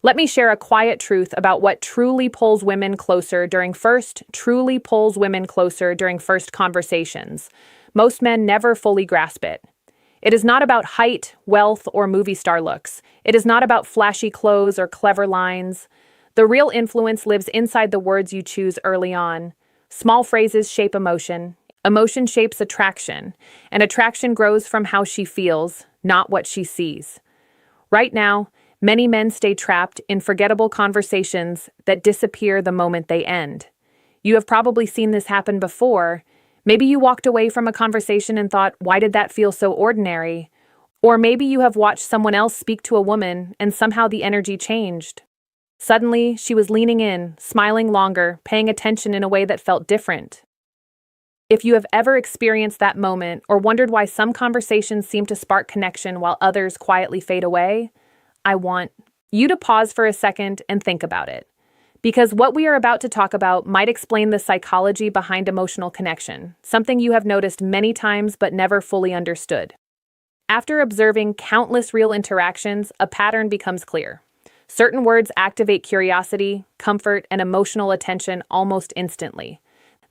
Let me share a quiet truth about what truly pulls women closer during first conversations. Most men never fully grasp it. It is not about height, wealth, or movie star looks. It is not about flashy clothes or clever lines. The real influence lives inside the words you choose early on. Small phrases shape emotion. Emotion shapes attraction, and attraction grows from how she feels, not what she sees. Right now, many men stay trapped in forgettable conversations that disappear the moment they end. You have probably seen this happen before. Maybe you walked away from a conversation and thought, why did that feel so ordinary? Or maybe you have watched someone else speak to a woman and somehow the energy changed. Suddenly, she was leaning in, smiling longer, paying attention in a way that felt different. If you have ever experienced that moment or wondered why some conversations seem to spark connection while others quietly fade away, I want you to pause for a second and think about it. Because what we are about to talk about might explain the psychology behind emotional connection, something you have noticed many times but never fully understood. After observing countless real interactions, a pattern becomes clear. Certain words activate curiosity, comfort, and emotional attention almost instantly.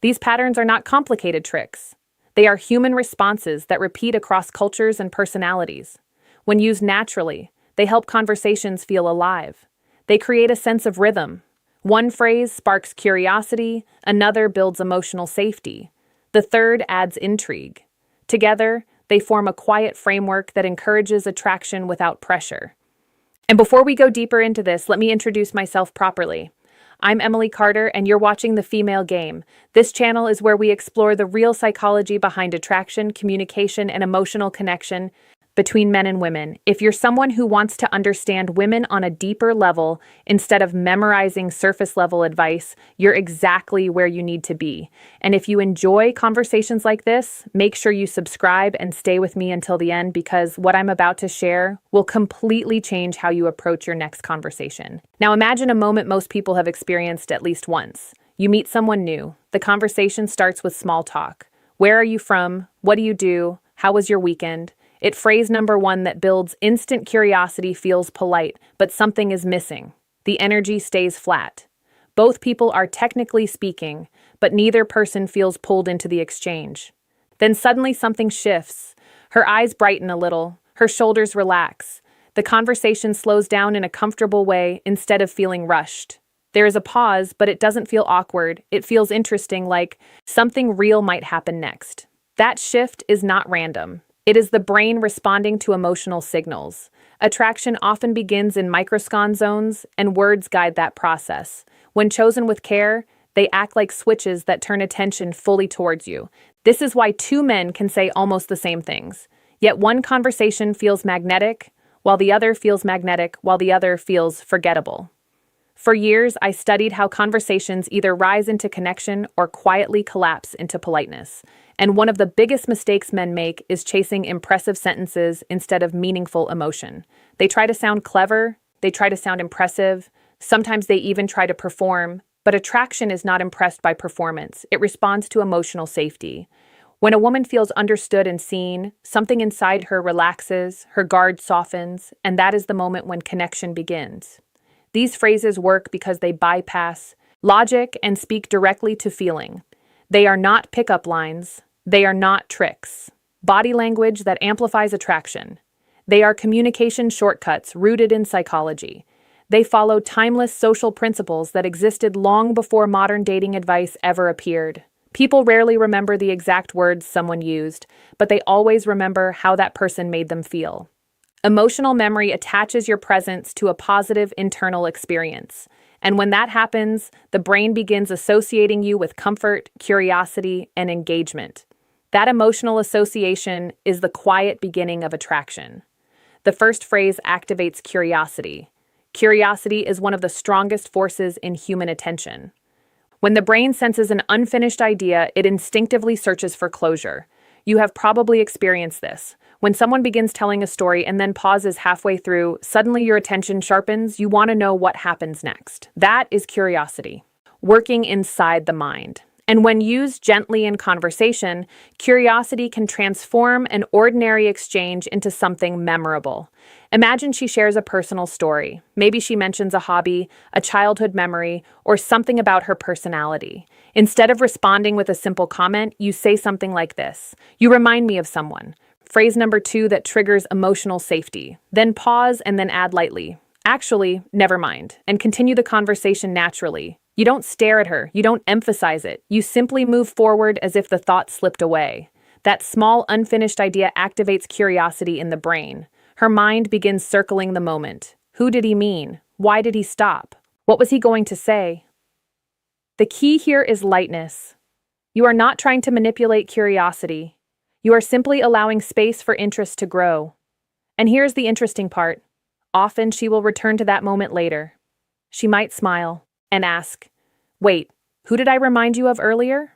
These patterns are not complicated tricks. They are human responses that repeat across cultures and personalities. When used naturally, they help conversations feel alive. They create a sense of rhythm. One phrase sparks curiosity, another builds emotional safety. The third adds intrigue. Together, they form a quiet framework that encourages attraction without pressure. And before we go deeper into this, let me introduce myself properly. I'm Emily Carter, and you're watching The Female Game. This channel is where we explore the real psychology behind attraction, communication, and emotional connection between men and women. If you're someone who wants to understand women on a deeper level instead of memorizing surface-level advice, you're exactly where you need to be. And if you enjoy conversations like this, make sure you subscribe and stay with me until the end, because what I'm about to share will completely change how you approach your next conversation. Now imagine a moment most people have experienced at least once. You meet someone new. The conversation starts with small talk. Where are you from? What do you do? How was your weekend? Phrase number one that builds instant curiosity feels polite, but something is missing. The energy stays flat. Both people are technically speaking, but neither person feels pulled into the exchange. Then suddenly something shifts. Her eyes brighten a little, her shoulders relax. The conversation slows down in a comfortable way instead of feeling rushed. There is a pause, but it doesn't feel awkward. It feels interesting, like something real might happen next. That shift is not random. It is the brain responding to emotional signals. Attraction often begins in microscon zones, and words guide that process. When chosen with care, they act like switches that turn attention fully towards you. This is why two men can say almost the same things. Yet one conversation feels magnetic, while the other feels forgettable. For years, I studied how conversations either rise into connection or quietly collapse into politeness. And one of the biggest mistakes men make is chasing impressive sentences instead of meaningful emotion. They try to sound clever, they try to sound impressive, sometimes they even try to perform, but attraction is not impressed by performance. It responds to emotional safety. When a woman feels understood and seen, something inside her relaxes, her guard softens, and that is the moment when connection begins. These phrases work because they bypass logic and speak directly to feeling. They are not pickup lines. They are not tricks. Body language that amplifies attraction. They are communication shortcuts rooted in psychology. They follow timeless social principles that existed long before modern dating advice ever appeared. People rarely remember the exact words someone used, but they always remember how that person made them feel. Emotional memory attaches your presence to a positive internal experience. And when that happens, the brain begins associating you with comfort, curiosity, and engagement. That emotional association is the quiet beginning of attraction. The first phrase activates curiosity. Curiosity is one of the strongest forces in human attention. When the brain senses an unfinished idea, it instinctively searches for closure. You have probably experienced this. When someone begins telling a story and then pauses halfway through, suddenly your attention sharpens. You want to know what happens next. That is curiosity, working inside the mind. And when used gently in conversation, curiosity can transform an ordinary exchange into something memorable. Imagine she shares a personal story. Maybe she mentions a hobby, a childhood memory, or something about her personality. Instead of responding with a simple comment, you say something like this: "You remind me of someone." Phrase number 2 that triggers emotional safety. Then pause and then add lightly: "Actually, never mind," and continue the conversation naturally. You don't stare at her, you don't emphasize it. You simply move forward as if the thought slipped away. That small, unfinished idea activates curiosity in the brain. Her mind begins circling the moment. Who did he mean? Why did he stop? What was he going to say? The key here is lightness. You are not trying to manipulate curiosity. You are simply allowing space for interest to grow. And here's the interesting part. Often she will return to that moment later. She might smile and ask, "Wait, who did I remind you of earlier?"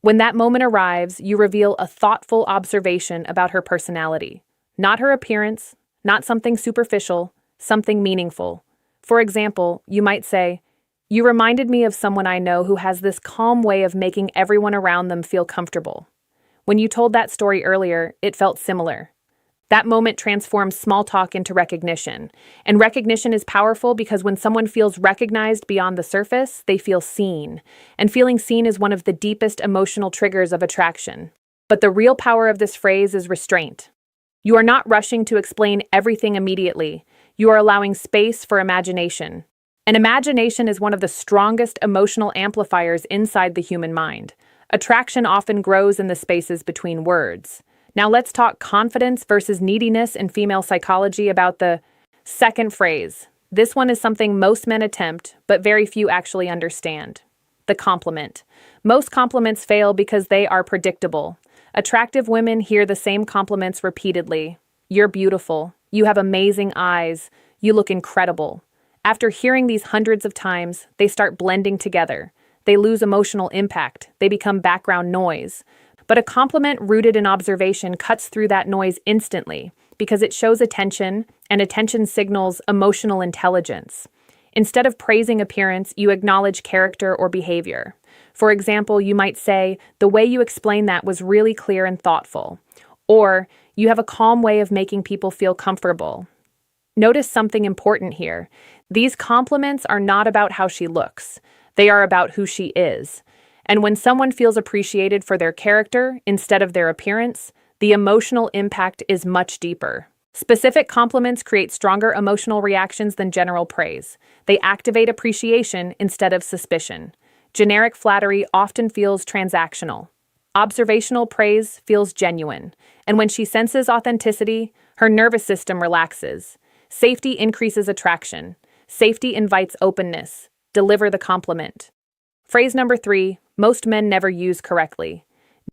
When that moment arrives, you reveal a thoughtful observation about her personality. Not her appearance, not something superficial, something meaningful. For example, you might say, "You reminded me of someone I know who has this calm way of making everyone around them feel comfortable. When you told that story earlier, it felt similar." That moment transforms small talk into recognition. And recognition is powerful because when someone feels recognized beyond the surface, they feel seen. And feeling seen is one of the deepest emotional triggers of attraction. But the real power of this phrase is restraint. You are not rushing to explain everything immediately. You are allowing space for imagination. And imagination is one of the strongest emotional amplifiers inside the human mind. Attraction often grows in the spaces between words. Now let's talk confidence versus neediness in female psychology about the second phrase. This one is something most men attempt, but very few actually understand. The compliment. Most compliments fail because they are predictable. Attractive women hear the same compliments repeatedly. "You're beautiful. You have amazing eyes. You look incredible." After hearing these hundreds of times, they start blending together. They lose emotional impact. They become background noise. But a compliment rooted in observation cuts through that noise instantly because it shows attention, and attention signals emotional intelligence. Instead of praising appearance, you acknowledge character or behavior. For example, you might say, "The way you explained that was really clear and thoughtful." Or, "You have a calm way of making people feel comfortable." Notice something important here. These compliments are not about how she looks. They are about who she is. And when someone feels appreciated for their character instead of their appearance, the emotional impact is much deeper. Specific compliments create stronger emotional reactions than general praise. They activate appreciation instead of suspicion. Generic flattery often feels transactional. Observational praise feels genuine. And when she senses authenticity, her nervous system relaxes. Safety increases attraction. Safety invites openness. Deliver the compliment. Phrase number 3, most men never use correctly.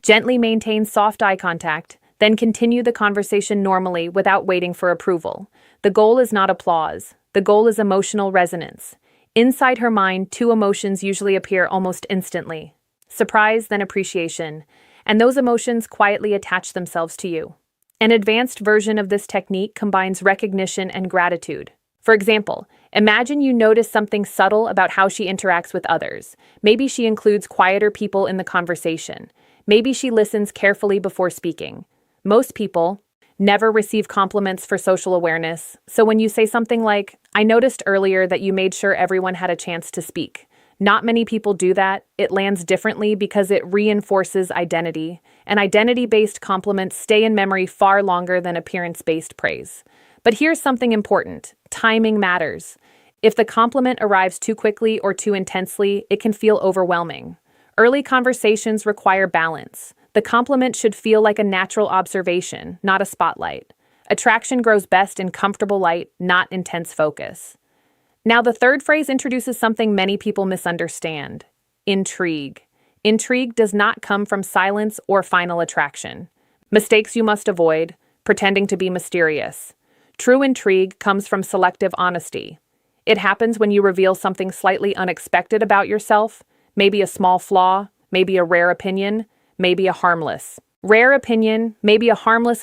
Gently maintain soft eye contact, then continue the conversation normally without waiting for approval. The goal is not applause. The goal is emotional resonance. Inside her mind, 2 emotions usually appear almost instantly: surprise, then appreciation. And those emotions quietly attach themselves to you. An advanced version of this technique combines recognition and gratitude. For example, imagine you notice something subtle about how she interacts with others. Maybe she includes quieter people in the conversation. Maybe she listens carefully before speaking. Most people never receive compliments for social awareness, so when you say something like, "I noticed earlier that you made sure everyone had a chance to speak." Not many people do that. It lands differently because it reinforces identity, and identity-based compliments stay in memory far longer than appearance-based praise. But here's something important. Timing matters. If the compliment arrives too quickly or too intensely, it can feel overwhelming. Early conversations require balance. The compliment should feel like a natural observation, not a spotlight. Attraction grows best in comfortable light, not intense focus. Now, the third phrase introduces something many people misunderstand: intrigue. Intrigue does not come from silence or final attraction. Mistakes you must avoid: pretending to be mysterious. True intrigue comes from selective honesty. It happens when you reveal something slightly unexpected about yourself, maybe a small flaw, maybe a rare opinion, maybe a harmless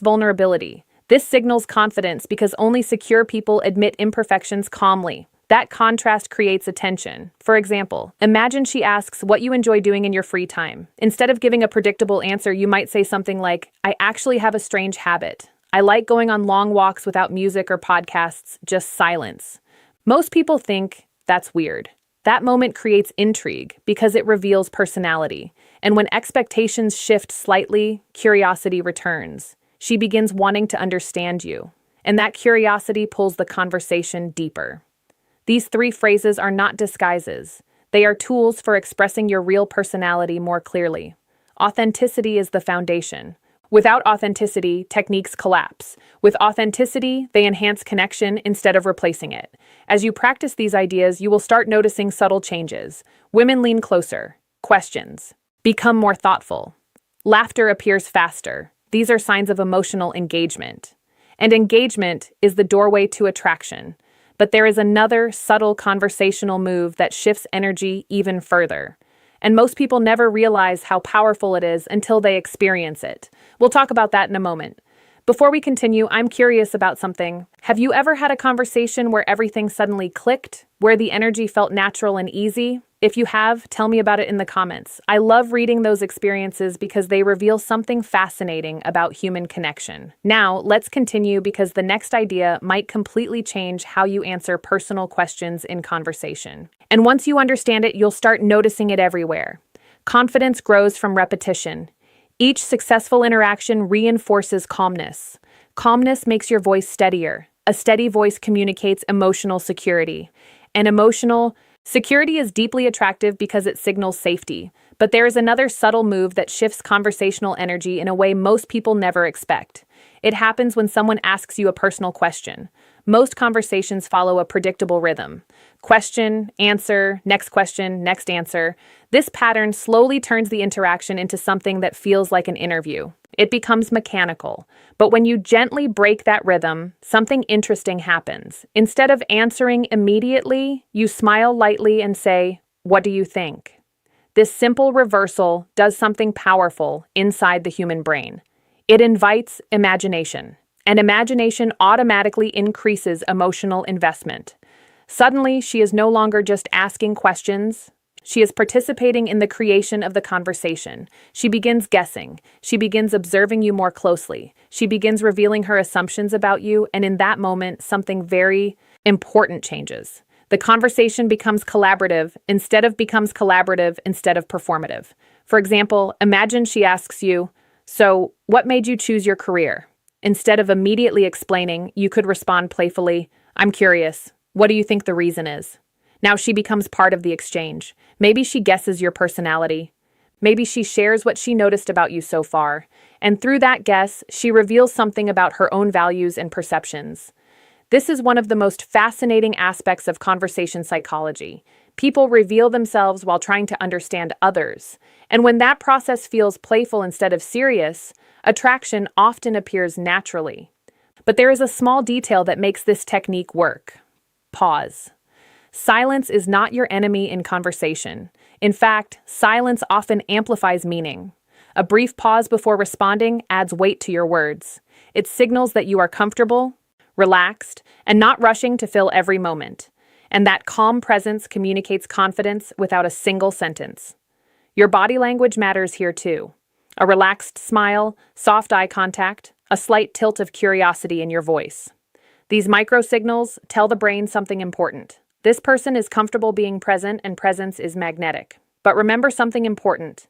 vulnerability. This signals confidence because only secure people admit imperfections calmly. That contrast creates attention. For example, imagine she asks what you enjoy doing in your free time. Instead of giving a predictable answer, you might say something like, "I actually have a strange habit. I like going on long walks without music or podcasts, just silence. Most people think that's weird. That moment creates intrigue because it reveals personality. And when expectations shift slightly, curiosity returns. She begins wanting to understand you. And that curiosity pulls the conversation deeper. These three phrases are not disguises. They are tools for expressing your real personality more clearly. Authenticity is the foundation. Without authenticity, techniques collapse. With authenticity, they enhance connection instead of replacing it. As you practice these ideas, you will start noticing subtle changes. Women lean closer. Questions. Become more thoughtful. Laughter appears faster. These are signs of emotional engagement. And engagement is the doorway to attraction. But there is another subtle conversational move that shifts energy even further. And most people never realize how powerful it is until they experience it. We'll talk about that in a moment. Before we continue, I'm curious about something. Have you ever had a conversation where everything suddenly clicked, where the energy felt natural and easy? If you have, tell me about it in the comments. I love reading those experiences because they reveal something fascinating about human connection. Now, let's continue because the next idea might completely change how you answer personal questions in conversation. And once you understand it, you'll start noticing it everywhere. Confidence grows from repetition. Each successful interaction reinforces calmness. Calmness makes your voice steadier. A steady voice communicates emotional security. And emotional security is deeply attractive because it signals safety. But there is another subtle move that shifts conversational energy in a way most people never expect. It happens when someone asks you a personal question. Most conversations follow a predictable rhythm. Question, answer, next answer. This pattern slowly turns the interaction into something that feels like an interview. It becomes mechanical. But when you gently break that rhythm, something interesting happens. Instead of answering immediately, you smile lightly and say, "What do you think?" This simple reversal does something powerful inside the human brain. It invites imagination, and imagination automatically increases emotional investment. Suddenly, she is no longer just asking questions. She is participating in the creation of the conversation. She begins guessing. She begins observing you more closely. She begins revealing her assumptions about you, and in that moment, something very important changes. The conversation becomes collaborative instead of performative. For example, imagine she asks you, "So, what made you choose your career?" Instead of immediately explaining, you could respond playfully, "I'm curious. What do you think the reason is?" Now she becomes part of the exchange. Maybe she guesses your personality. Maybe she shares what she noticed about you so far. And through that guess, she reveals something about her own values and perceptions. This is one of the most fascinating aspects of conversation psychology. People reveal themselves while trying to understand others. And when that process feels playful instead of serious, attraction often appears naturally. But there is a small detail that makes this technique work. Pause. Silence is not your enemy in conversation. In fact, silence often amplifies meaning. A brief pause before responding adds weight to your words. It signals that you are comfortable, relaxed, and not rushing to fill every moment. And that calm presence communicates confidence without a single sentence. Your body language matters here too. A relaxed smile, soft eye contact, a slight tilt of curiosity in your voice. These microsignals tell the brain something important. This person is comfortable being present, and presence is magnetic. But remember something important.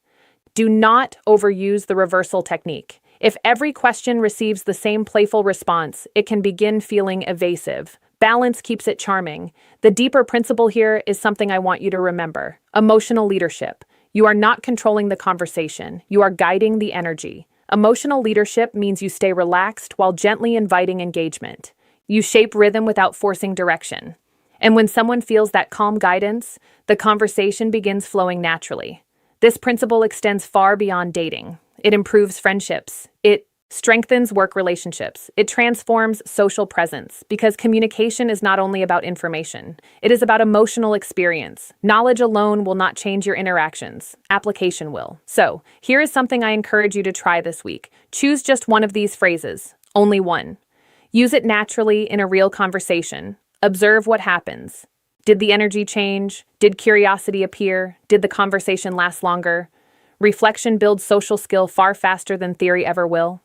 Do not overuse the reversal technique. If every question receives the same playful response, it can begin feeling evasive. Balance keeps it charming. The deeper principle here is something I want you to remember. Emotional leadership. You are not controlling the conversation. You are guiding the energy. Emotional leadership means you stay relaxed while gently inviting engagement. You shape rhythm without forcing direction. And when someone feels that calm guidance, the conversation begins flowing naturally. This principle extends far beyond dating. It improves friendships. It strengthens work relationships. It transforms social presence because communication is not only about information. It is about emotional experience. Knowledge alone will not change your interactions. Application will. So, here is something I encourage you to try this week. Choose just one of these phrases. Only one. Use it naturally in a real conversation. Observe what happens. Did the energy change? Did curiosity appear? Did the conversation last longer? Reflection builds social skill far faster than theory ever will.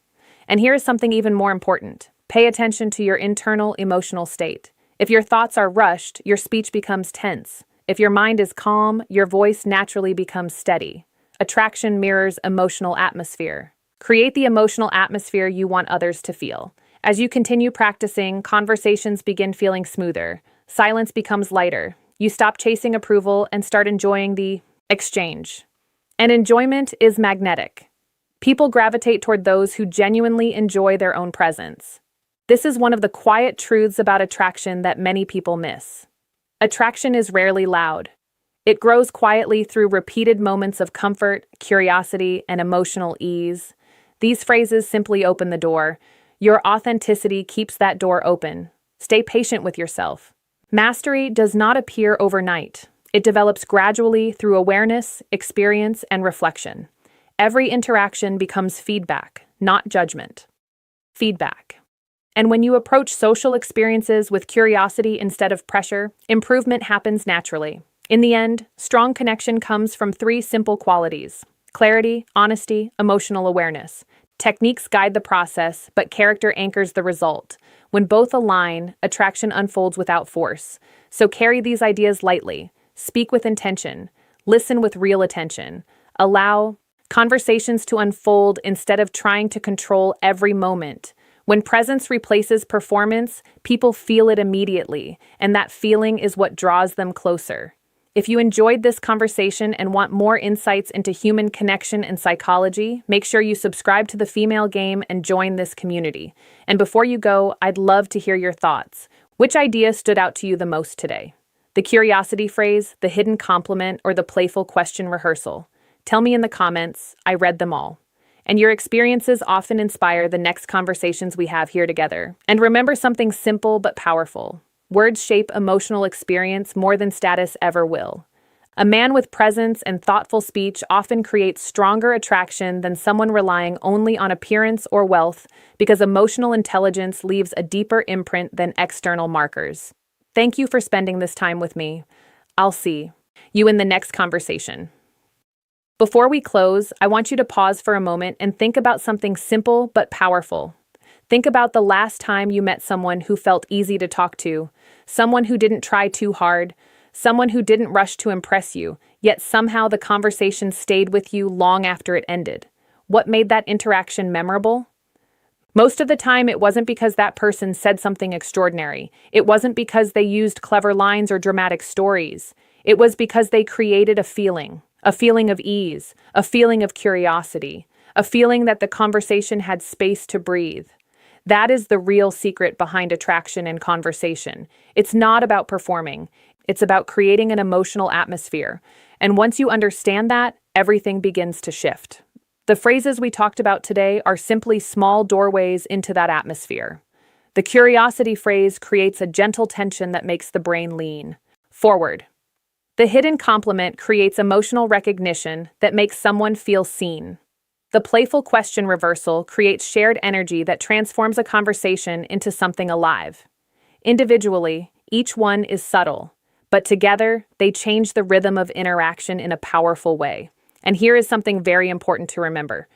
And here is something even more important. Pay attention to your internal emotional state. If your thoughts are rushed, your speech becomes tense. If your mind is calm, your voice naturally becomes steady. Attraction mirrors emotional atmosphere. Create the emotional atmosphere you want others to feel. As you continue practicing, conversations begin feeling smoother. Silence becomes lighter. You stop chasing approval and start enjoying the exchange. And enjoyment is magnetic. People gravitate toward those who genuinely enjoy their own presence. This is one of the quiet truths about attraction that many people miss. Attraction is rarely loud. It grows quietly through repeated moments of comfort, curiosity, and emotional ease. These phrases simply open the door. Your authenticity keeps that door open. Stay patient with yourself. Mastery does not appear overnight. It develops gradually through awareness, experience, and reflection. Every interaction becomes feedback, not judgment. Feedback. And when you approach social experiences with curiosity instead of pressure, improvement happens naturally. In the end, strong connection comes from three simple qualities: clarity, honesty, emotional awareness. Techniques guide the process, but character anchors the result. When both align, attraction unfolds without force. So carry these ideas lightly. Speak with intention. Listen with real attention. Allow conversations to unfold instead of trying to control every moment. When presence replaces performance, people feel it immediately, and that feeling is what draws them closer. If you enjoyed this conversation and want more insights into human connection and psychology, make sure you subscribe to The Female Game and join this community. And before you go, I'd love to hear your thoughts. Which idea stood out to you the most today? The curiosity phrase, the hidden compliment, or the playful question rehearsal? Tell me in the comments. I read them all. And your experiences often inspire the next conversations we have here together. And remember something simple but powerful. Words shape emotional experience more than status ever will. A man with presence and thoughtful speech often creates stronger attraction than someone relying only on appearance or wealth, because emotional intelligence leaves a deeper imprint than external markers. Thank you for spending this time with me. I'll see you in the next conversation. Before we close, I want you to pause for a moment and think about something simple but powerful. Think about the last time you met someone who felt easy to talk to, someone who didn't try too hard, someone who didn't rush to impress you, yet somehow the conversation stayed with you long after it ended. What made that interaction memorable? Most of the time, it wasn't because that person said something extraordinary. It wasn't because they used clever lines or dramatic stories. It was because they created a feeling of ease, a feeling of curiosity, a feeling that the conversation had space to breathe. That is the real secret behind attraction and conversation. It's not about performing. It's about creating an emotional atmosphere. And once you understand that, everything begins to shift. The phrases we talked about today are simply small doorways into that atmosphere. The curiosity phrase creates a gentle tension that makes the brain lean forward. The hidden compliment creates emotional recognition that makes someone feel seen. The playful question reversal creates shared energy that transforms a conversation into something alive. Individually, each one is subtle, but together, they change the rhythm of interaction in a powerful way. And here is something very important to remember.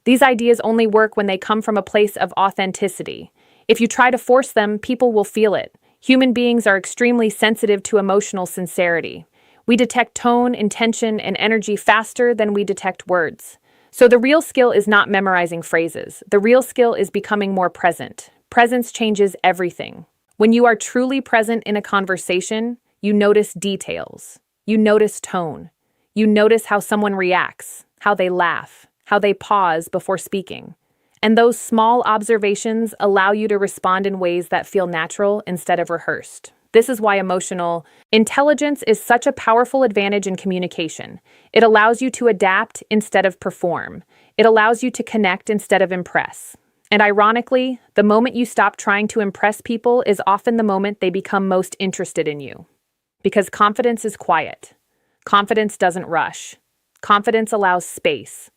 These ideas only work when they come from a place of authenticity. If you try to force them, people will feel it. Human beings are extremely sensitive to emotional sincerity. We detect tone, intention, and energy faster than we detect words. So the real skill is not memorizing phrases. The real skill is becoming more present. Presence changes everything. When you are truly present in a conversation, you notice details. You notice tone. You notice how someone reacts, how they laugh, how they pause before speaking. And those small observations allow you to respond in ways that feel natural instead of rehearsed. This is why emotional intelligence is such a powerful advantage in communication. It allows you to adapt instead of perform. It allows you to connect instead of impress. And ironically, the moment you stop trying to impress people is often the moment they become most interested in you. Because confidence is quiet. Confidence doesn't rush. Confidence allows space.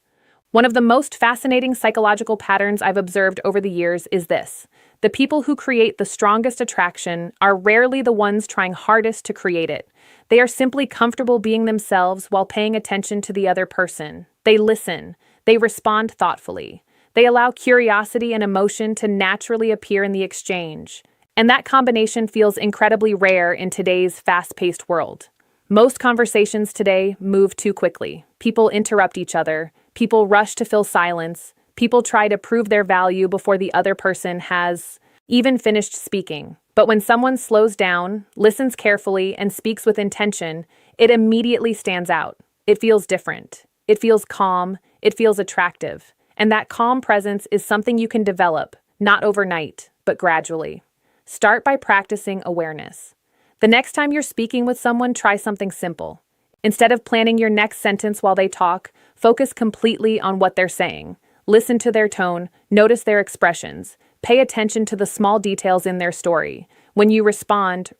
One of the most fascinating psychological patterns I've observed over the years is this. The people who create the strongest attraction are rarely the ones trying hardest to create it. They are simply comfortable being themselves while paying attention to the other person. They listen. They respond thoughtfully. They allow curiosity and emotion to naturally appear in the exchange. And that combination feels incredibly rare in today's fast-paced world. Most conversations today move too quickly. People interrupt each other. People rush to fill silence. People try to prove their value before the other person has even finished speaking. But when someone slows down, listens carefully, and speaks with intention, it immediately stands out. It feels different. It feels calm. It feels attractive. And that calm presence is something you can develop, not overnight, but gradually. Start by practicing awareness. The next time you're speaking with someone, try something simple. Instead of planning your next sentence while they talk, focus completely on what they're saying. Listen to their tone, notice their expressions, pay attention to the small details in their story. When you respond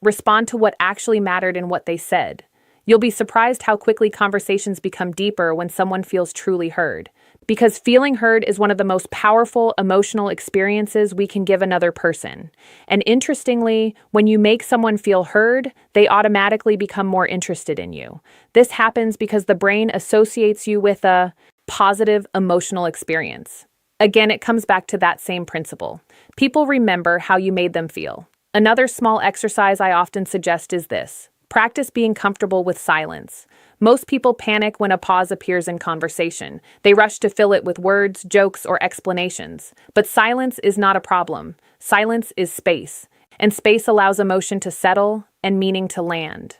to what actually mattered in what they said. You'll be surprised how quickly conversations become deeper when someone feels truly heard. Because feeling heard is one of the most powerful emotional experiences we can give another person. And interestingly, when you make someone feel heard, they automatically become more interested in you. This happens because the brain associates you with a positive emotional experience. Again, it comes back to that same principle. People remember how you made them feel. Another small exercise I often suggest is this. Practice being comfortable with silence. Most people panic when a pause appears in conversation. They rush to fill it with words, jokes, or explanations. But silence is not a problem. Silence is space, and space allows emotion to settle and meaning to land.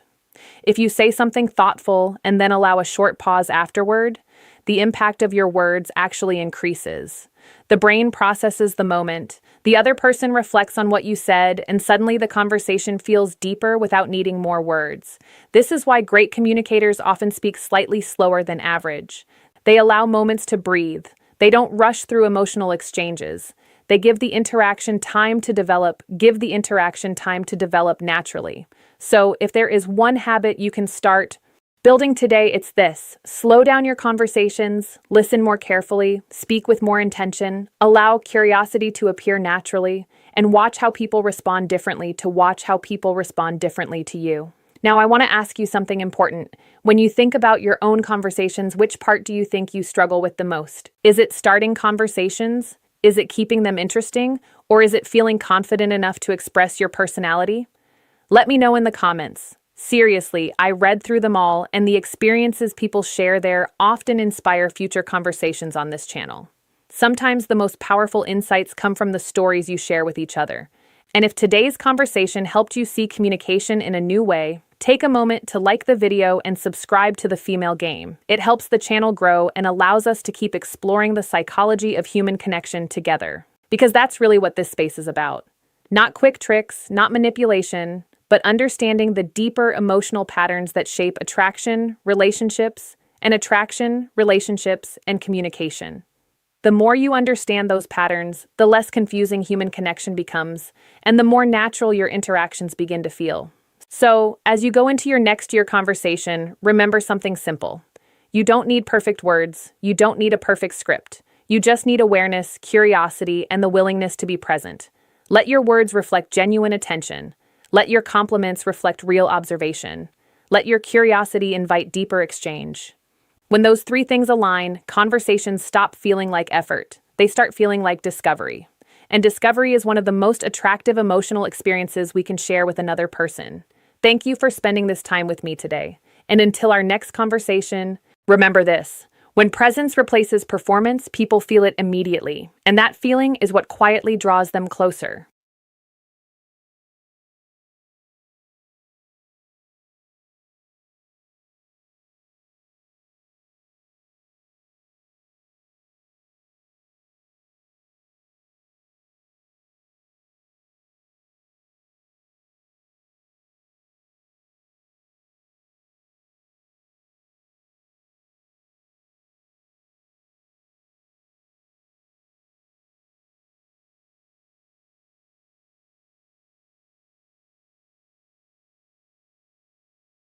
If you say something thoughtful and then allow a short pause afterward, the impact of your words actually increases. The brain processes the moment, the other person reflects on what you said, and suddenly the conversation feels deeper without needing more words. This is why great communicators often speak slightly slower than average. They allow moments to breathe. They don't rush through emotional exchanges. They give the interaction time to develop naturally. So, if there is one habit you can start building today, it's this. Slow down your conversations, listen more carefully, speak with more intention, allow curiosity to appear naturally, and watch how people respond differently to you. Now, I want to ask you something important. When you think about your own conversations, which part do you think you struggle with the most? Is it starting conversations? Is it keeping them interesting? Or is it feeling confident enough to express your personality? Let me know in the comments. Seriously, I read through them all, and the experiences people share there often inspire future conversations on this channel. Sometimes the most powerful insights come from the stories you share with each other. And if today's conversation helped you see communication in a new way, take a moment to like the video and subscribe to The Female Game. It helps the channel grow and allows us to keep exploring the psychology of human connection together. Because that's really what this space is about. Not quick tricks, not manipulation, but understanding the deeper emotional patterns that shape attraction, relationships, and communication. The more you understand those patterns, the less confusing human connection becomes, and the more natural your interactions begin to feel. So, as you go into your next year conversation, remember something simple. You don't need perfect words. You don't need a perfect script. You just need awareness, curiosity, and the willingness to be present. Let your words reflect genuine attention. Let your compliments reflect real observation. Let your curiosity invite deeper exchange. When those three things align, conversations stop feeling like effort. They start feeling like discovery. And discovery is one of the most attractive emotional experiences we can share with another person. Thank you for spending this time with me today. And until our next conversation, remember this. When presence replaces performance, people feel it immediately. And that feeling is what quietly draws them closer.